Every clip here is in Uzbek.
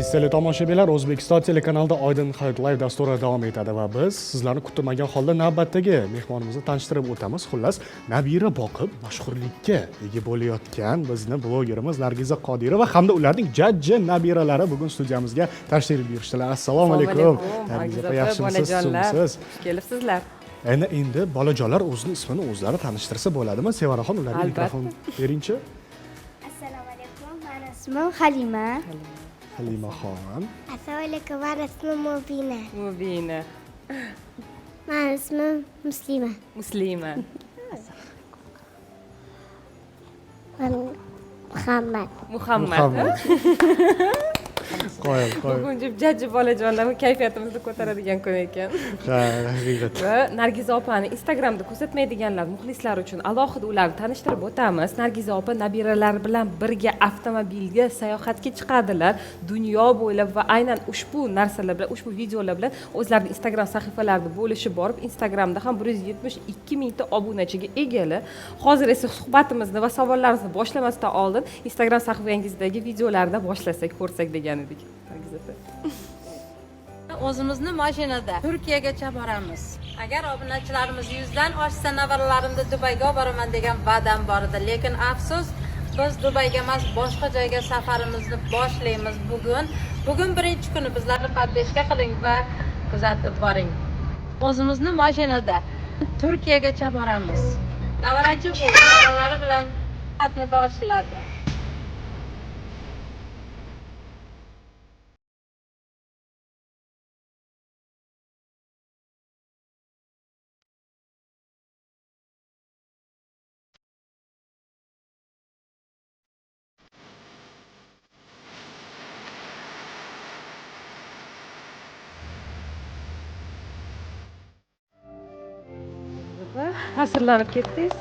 Aziz tomoshabinlar, O'zbekiston telekanalida Oydin Hayot Live dasturi davom etadi va biz sizlarni kutilmagan holda navbatdagi mehmonimizni tanishtirib o'tamiz. Xullas, nabira boqib mashhurlikka ega bo'layotgan bizni blogerimiz Nargiza Qodirova hamda ularning jajji nabiralari bugun studiyamizga tashrif buyurishdilar. Assalomu alaykum. Nargiza, yaxshimisiz? Xush kelibsizlar. Endi bolajonlar o'zining ismini o'zlari tanishtirsa bo'ladimi? Sevaraxon, ularga mikrofon beringchi. Assalomu alaykum. Meni ismim Halima. Halimaxon. Assalomu alaykum. Meni ismim Mubina. Mubina. Meni ismim Muslima. Muslima. Men Muhammad. Muhammad. Qo'yil. Bugun jajji bolajonlar kayfiyatimizni ko'taradigan kun ekan. Ha, haqiqat. Va Nargiza opani Instagramda ko'rsatmaydiganlar muxlislar uchun alohida ularni tanishtirib o'tamiz. Nargiza opa nabiralari bilan birga avtomobilga sayohatga chiqadilar. Dunyo bo'ylab va aynan ushbu narsalar bilan, ushbu videolar bilan o'zlarining Instagram sahifalarida bo'lishib borib, Instagramda ham 172 mingta obunachiga egalar. Hozir esa suhbatimizni va savollarimizni boshlamasdan oldin Instagram sahifangizdagi videolarni boshlasak, ko'rsak degan edik. Nargiza opa. O'zimizni mashinada Turkiyagacha boramiz. Agar obunachilarimiz 100 dan oshsa, navaralarimni Dubayga olib boraman degan va'dam bor edi. Lekin afsus, biz Dubayga emas, boshqa joyga safarimizni boshlaymiz bugun. Bugun birinchi kuni, bizlarni podpishka qiling va kuzatib boring. O'zimizni mashinada Turkiyagacha boramiz. Navarachi o'g'illari bilan xatni boshladi. Ta'sirlanib ketdingiz?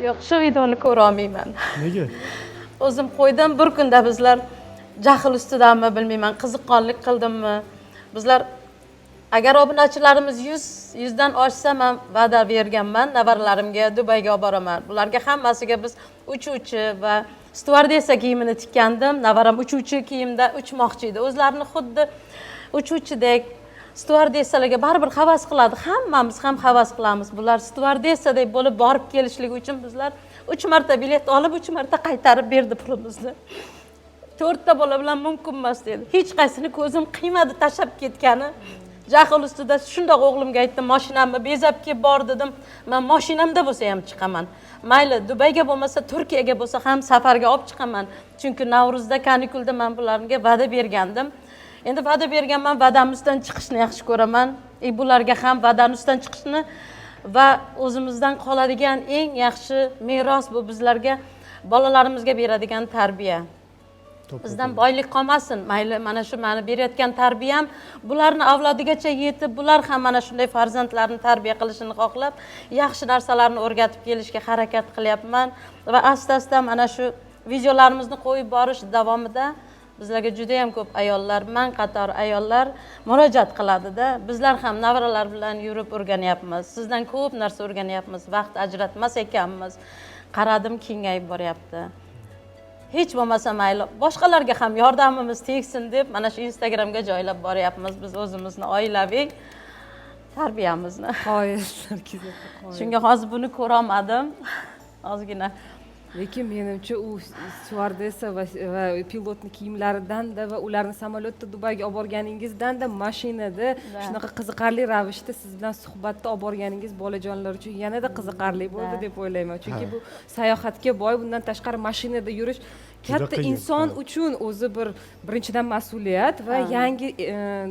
Yo'q, shu videoni ko'ra olmayman. Nega? O'zim qo'ydim, bir kunda bizlar jahl ustidanmi bilmayman, qiziqqonlik qildimmi. Bizlar agar obunachilarimiz 100 dan oshsa, men va'da berganman, navaralarimga Dubayga olib boraman. Bularga hammasiga biz uchuvchi va stewardessa kiyimini tikkandim. Navaram uchuvchi kiyimda uchmoqchi edi. O'zlarini xuddi uchuvchidek stewardessalarga baribir havas qiladi. Hammamiz ham havas qilamiz. Bular stewardessadek bo'lib borib kelishligi uchun bizlar 3 marta bilet olib, 3 marta qaytarib berdi pulimizni. 4 ta bola bilan mumkin emas dedi. Hech qaysini ko'zim qiymadi tashlab ketgani. Jahl ustida shundoq o'g'limga aytdim, mashinamni bezab kelib bor dedim. Men mashinamda bo'lsa ham chiqaman. Mayli, Dubayga bo'lmasa, Turkiyaga bo'lsa ham safarga olib chiqaman. Chunki Navruzda kanikulda men bularga va'da bergandim. Endi va'da berganman, va'damizdan chiqishni yaxshi ko'raman. Bularga ham va'damizdan chiqishni va o'zimizdan qoladigan eng yaxshi meros bu bizlarga, bolalarimizga beradigan tarbiya. Bizdan boylik qolmasin. Mayli, mana shu meni berayotgan tarbiyam bularni avlodigacha yetib, bular ham mana shunday farzandlarni tarbiya qilishini xohlab, yaxshi narsalarni o'rgatib kelishga harakat qilyapman va asta-asta mana shu videolarimizni qo'yib borish davomida bizlarga juda ham ko'p ayollar, men qator ayollar murojaat qiladi-da. Bizlar ham navaralar bilan yurib o'rganyapmiz. Sizdan ko'p narsa o'rganyapmiz. Vaqt ajratmas ekanmiz. Qaradim, kengayib boryapti. Hech bo'lmasa mayli, boshqalarga ham yordamimiz tegsin deb mana shu Instagramga joylab boryapmiz biz o'zimizni oilaviy tarbiyamizni. Qoyil. Shunga hozir buni ko'ra olmadim. Ozgina. Lekin menimcha u stewardessa va pilotning kiyimlaridan-da va ularni samolyotda Dubayga olib borganingizdan-da mashinada shunaqa qiziqarli ravishda siz bilan suhbatda olib borganingiz bolajonlar uchun yanada qiziqarli bo'ldi deb o'ylayman. Chunki bu sayohatga boy, bundan tashqari mashinada yurish katta inson uchun o'zi birinchidan mas'uliyat va yangi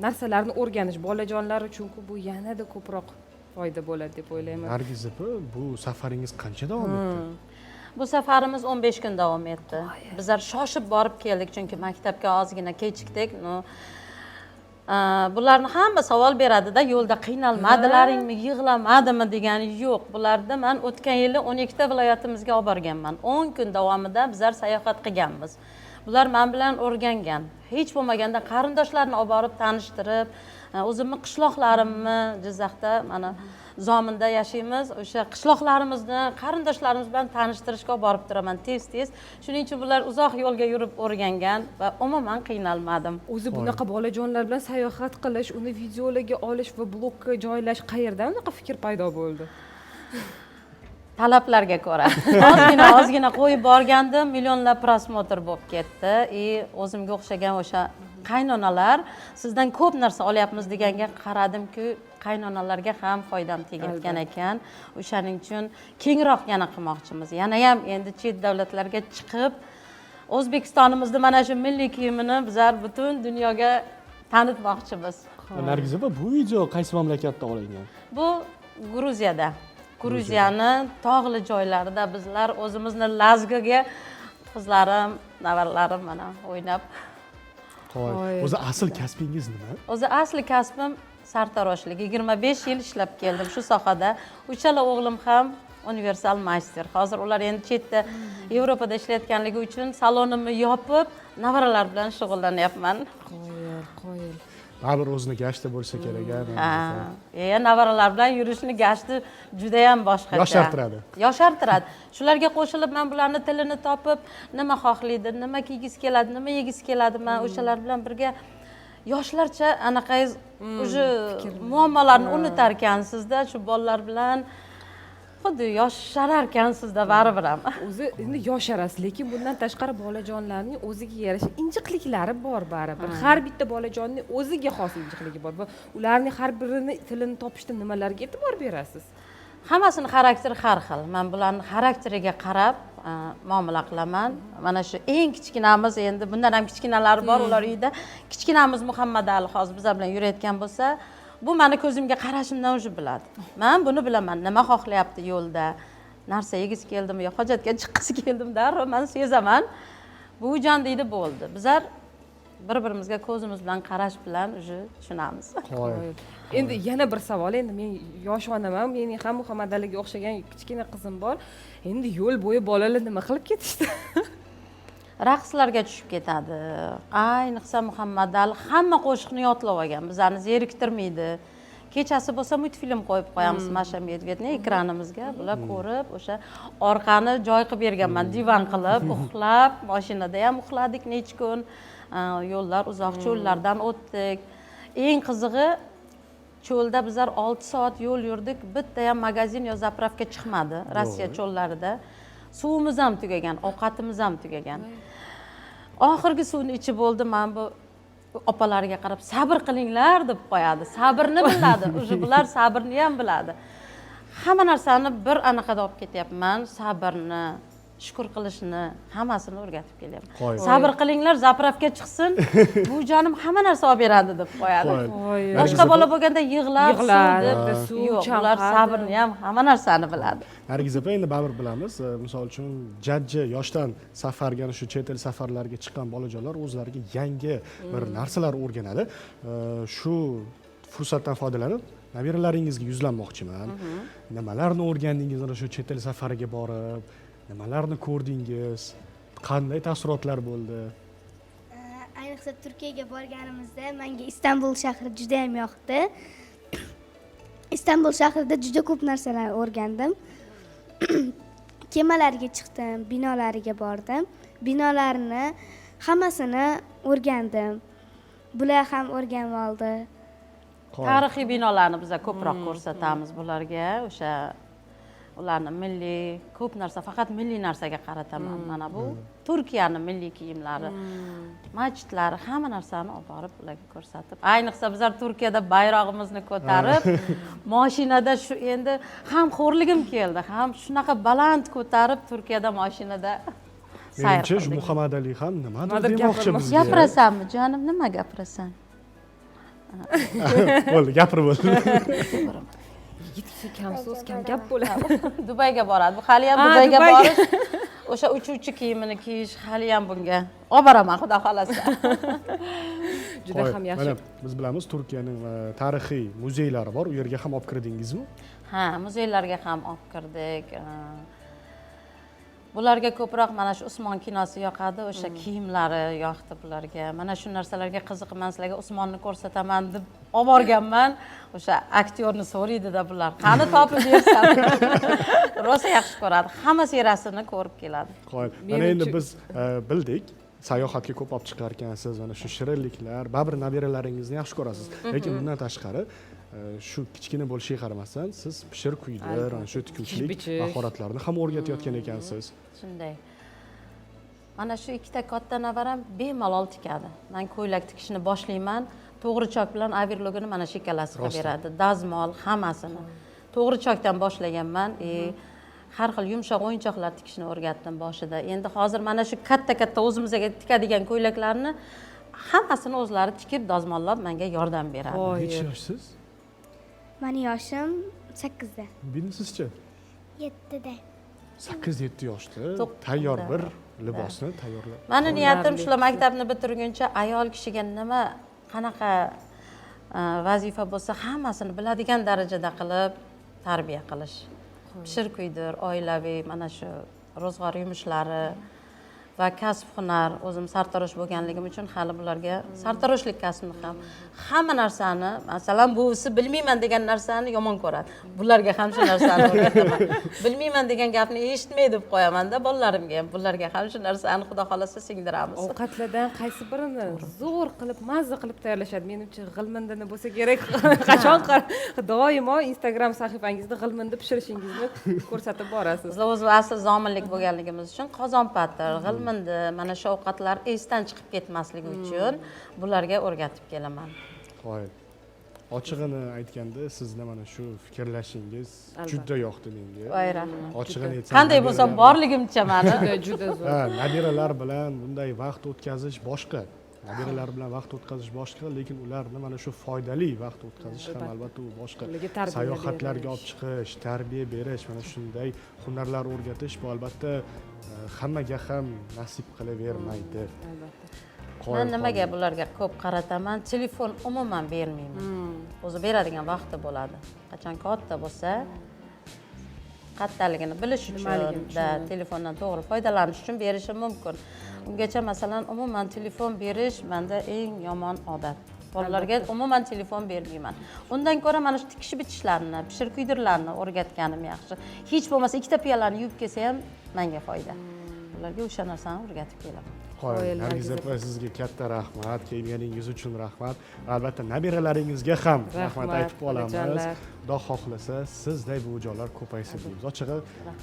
narsalarni o'rganish bolajonlar uchun bu yanada ko'proq foyda bo'ladi deb o'ylayman. Nargiza opa, bu safaringiz qancha davom etdi? Bu safarimiz 15 kun davom etdi. Bizlar shoshib borib keldik, chunki maktabga ozgina kechikdik. Bularni hamma savol beradi-da, yo'lda qiynalmadilaringmi, yig'lamadimi degani yo'q. Bularni men o'tgan yili 12 ta viloyatimizga olib borganman. 10 kun davomida bizlar sayohat qilganmiz. Bular men bilan o'rgangan. Hech bo'lmaganda qarindoshlarni olib borib tanishtirib, o'zimni qishloqlarimni Jizzaxda mana zominda yashaymiz. O'sha qishloqlarimizni, qarindoshlarimiz bilan tanishtirishga olib borib turaman tez. Shuning uchun bular uzoq yo'lga yurib o'rgangan va umuman qiynalmadim. O'zi bunaqa bolajonlar bilan sayohat qilish, uni videolarga olish va blogga joylash qayerdan unaqa fikr paydo bo'ldi? Talablarga ko'ra. Ozgina qo'yib borgandim, millionlab prosmotr bo'lib ketdi. O'zimga o'xshagan o'sha qaynonalar sizdan ko'p narsa olyapmiz deganga qaradimki, qaynonalarga ham foydam tegayotgan ekan. O'shaning uchun kengroq yana qilmoqchimiz. Yana ham endi chet davlatlarga chiqib, O'zbekistonimizni mana shu milliy kiyimini bizlar butun dunyoga tanitmoqchimiz. Nargiz opa, bu video qaysi mamlakatda olingan? Bu Gruziyada. Gruziyani tog'li joylarida bizlar o'zimizni Lazgiga qizlarim, nevaralarim mana o'ynab. O'zi asl kasbingiz nima? O'zi asli kasbim sartaroshlik. 25 yil ishlab keldim shu sohada. Uchala o'g'lim ham universal master. Hozir ular endi chetda Yevropada ishlayotganligi uchun salonimni yopib, nevaralar bilan shug'ullanyapman. Qoyil. Baribir o'zini gashti bo'lsa kerak. Nevaralar bilan yurishni gashti juda ham boshqacha. Yoshartiradi. Yoshartiradi. Shularga qo'shilib men bularni tilini topib, nima xohlaydi, nima kiygisi keladi, nima yegisi keladi, men o'shalar bilan birga yoshlarcha anaqangiz o'sha muammolarni unutar ekansizda, shu bolalar bilan xuddi yosharar ekansizda baribir ham. O'zi endi yosharasiz, lekin bundan tashqari bolajonlarning o'ziga yarasha injiqliklari bor baribir. Har bitta bolajonning o'ziga xos injiqligi bor va ularning har birini tilini topishda nimalarga e'tibor berasiz? Hammasini xarakteri har xil. Men bularni xarakteriga qarab muomala qilaman. Mana shu eng kichkinamiz, endi bundan ham kichkinalari bor ular uyda. Kichkinamiz Muhammad Ali hozir bizlar bilan yurayotgan bo'lsa, bu meni ko'zimga qarashimdan o'zi biladi. Men buni bilaman, nima xohlayapti yo'lda. Narsa yegisi keldimi yo hojatga chiqqisi keldimi, darrov men sezaman. Bu jon deydi bo'ldi. Bizlar bir-birimizga ko'zimiz bilan qarash bilan o'zi tushunamiz. Endi yana bir savol, endi men yosh onaman, mening ham Muhammad Aliga o'xshagan kichkina qizim bor. Endi yo'l bo'yi bolalar nima qilib ketishdi? Raqslarga tushib ketadi. Ayniqsa Muhammad Ali hamma qo'shiqni yodlab olgan. Bizlarni zeriktirmaydi. Kechasi bo'lsa multfilm qo'yib qo'yamiz Masha Medvedni ekranimizga. Bular ko'rib, o'sha orqani joy qilib berganman, divan qilib, uxlab, mashinada ham uxladik necha kun. Yo'llar uzoq cho'llardan o'tdik. Eng qizig'i cho'lda bizlar 6 soat yo'l yurdik. Bitta ham magazin yo zapravka chiqmadi Rossiya cho'llarida. Suvimiz ham tugagan, ovqatimiz ham tugagan. Oxirgi suvni ichib bo'ldi, men bu opalariga qarab sabr qilinglar deb qo'yadi. Sabrni biladi. O'sha bular sabrni ham biladi. Hamma narsani bir anaqada olib ketyapman, sabrni, shukr qilishni, hammasini o'rgatib kelyapman. Sabr qilinglar, zapravka chiqsin. Bu jonim hamma narsa olib beradi deb qo'yadi. Boshqa bola bo'lganda yig'lab, yo'q, ular sabrni ham hamma narsani biladi. Nargiz opa, endi baribir bilamiz, misol uchun jajji yoshdan safarga, shu chet el safarlarga chiqqan bolajonlar o'zlariga yangi bir narsalar o'rganadi. Shu fursatdan foydalanib nabiralaringizga yuzlanmoqchiman. Nimalarni o'rgandingiz shu chet el safariga borib? Nimalarni ko'rdingiz? Qanday taassurotlar bo'ldi? Ayniqsa Turkiyaga borganimizda menga Istanbul shahri juda ham yoqdi. Istanbul shahrida juda ko'p narsalar o'rgandim. Kemalarga chiqdim, binolariga bordim. Binolarni hammasini o'rgandim. Bular ham o'rganib oldi. Tarixiy binolarni biz ko'proq ko'rsatamiz bularga. O'sha ularni milliy ko'p narsa, faqat milliy narsaga qarataman. Mana bu Turkiyaning milliy kiyimlari, masjidlari, hamma narsani olib borib ularga ko'rsatib. Ayniqsa bizlar Turkiyada bayrog'imizni ko'tarib, mashinada shu endi ham xo'rligim keldi, ham shunaqa baland ko'tarib Turkiyada mashinada sayr Menimcha shu Muhammad Ali ham nimadir demoqchi bizga. Gapirasanmi, jonim, nima gapirasan? Bo'ldi, gapirib bo'ldi. Yigitcha kam so'z, kam gap bo'ladi. Dubayga boradi. Bu hali ham Dubayga borish, o'sha uchuvchi kiyimini kiyish hali ham bunga olib boraman, xudo xolasa. Juda ham yaxshi. Mana biz bilamiz, Turkiyaning tarixiy muzeylari bor. U yerga ham olib kirdingizmi? Ha, muzeylarga ham olib kirdik. bularga ko'proq mana shu Usmon kinosi yoqadi, o'sha kiyimlari yoqdi bularga. Mana shu narsalarga qiziqman, sizlarga Usmonni ko'rsataman deb olib borganman. O'sha aktyorni so'raydida bular. Qani topib bersam. Rosa yaxshi ko'radi. Hamma seriyasini ko'rib keladi. Qo'yil. Mana endi biz bildik. Sayohatga ko'p olib chiqar ekansiz, mana shu shirinliklar, baribir nabiralaringizni yaxshi ko'rasiz. Lekin bundan tashqari shu kichkina bo'lishiga qaramasdan siz pishir kuydir, ana shu tikuvchilik mahoratlarini ham o'rgatayotgan ekansiz. Shunday. Mana shu ikkita katta navaram bemalol tikadi. Men ko'ylak tikishni boshlayman, to'g'ri chok bilan overlogini mana shu ikkalasi qilib beradi. Dazmol hammasini. To'g'ri chokdan boshlaganman. Har xil yumshoq o'yinchoqlar tikishni o'rgatdim boshida. Endi hozir mana shu katta o'zimizga tikadigan ko'ylaklarni hammasini o'zlari tikib, dazmollab menga yordam beradi. Necha yoshsiz? Mani yoshim 8da. Sizchi? 7da. 8-7 yoshda tayyor bir libosni tayyorlab. Mani niyatim shular maktabni bitirguncha ayol kishiga nima qanaqa vazifa bo'lsa hammasini biladigan darajada qilib tarbiya qilish. Pishir kuydir, oilaviy mana shu ro'zg'or yumushlari va kasb hunar, o'zim sartarosh bo'lganligim uchun hali bularga sartaroshlik kasbini ham hamma narsani, masalan, buvisi bilmayman degan narsani yomon ko'radi. Bularga ham shu narsani o'rgataman. Bilmayman degan gapni eshitmay deb qo'yaman-da bolalarimga ham. Bularga ham shu narsani xudo xolasa singdiramiz. Ovqatlardan qaysi birini zo'r qilib, mazza qilib tayyorlashadi. Menimcha g'ilmindini bo'lsa kerak. Qachon doimo Instagram sahifangizda g'ilminni pishirishingizni ko'rsatib borasiz. Biz o'z asl zominlik bo'lganligimiz uchun qozon patir, g'ilmindi, mana shu ovqatlar esdan chiqib ketmasligi uchun bularga o'rgatib kelaman. Qo'yil. Ochig'ini aytganda sizni mana shu fikrlashingiz juda yoqdi menga. Voy rahmat. Ochig'ini aytsam, Qanday bo'lsa borligimcha mani. Juda zo'r. Nabiralar bilan bunday vaqt o'tkazish boshqa. Nabiralar bilan vaqt o'tkazish boshqa, lekin ularni mana shu foydali vaqt o'tkazish ham albatta u boshqa. Sayohatlarga olib chiqish, tarbiya berish, mana shunday hunarlar o'rgatish bu albatta hammaga ham nasib qilavermaydi. Albatta. Men nimaga bularga ko'p qarataman? Telefon umuman bermayman. O'zi beradigan vaqti bo'ladi. Qachon katta bo'lsa, qattaligini bilish uchun, telefondan to'g'ri foydalanish uchun berishim mumkin. Ungacha masalan umuman telefon berish menda eng yomon odat. Bolalarga umuman telefon bermayman. Undan ko'ra mana shu tikish bitishlarni, pishir kuydirlarni o'rgatganim yaxshi. Hech bo'lmasa ikkita piyolani yuvib kelsa ham menga foyda. Ularga o'sha narsani o'rgatib kelaman. Qo'yil. Nargiz opa, sizga katta rahmat, kelganingiz uchun rahmat. Albatta nabiralaringizga ham rahmat aytib qolamiz. Xudo xohlasa sizday buvijonlar ko'paysin deymiz. Ochig'i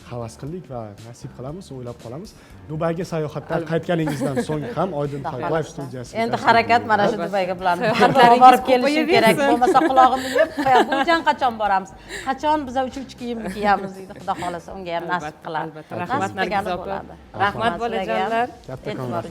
havas qildik va nasib qilamiz, o'ylab qolamiz. Dubayga sayohatdan qaytganingizdan so'ng ham Oydin Live studiyasiga. Endi harakat mana shu Dubayga bularni borib kelishim kerak. Bo'lmasa qulog'imni yeb qo'yadi. Buvijon qachon boramiz? Qachon biz uchuvchi kiyimni kiyamiz deydi. Xudo xohlasa unga ham nasib qiladi. Albatta. Rahmat Nargiz opa. Rahmat bolajonlar. Kattakon rahmat.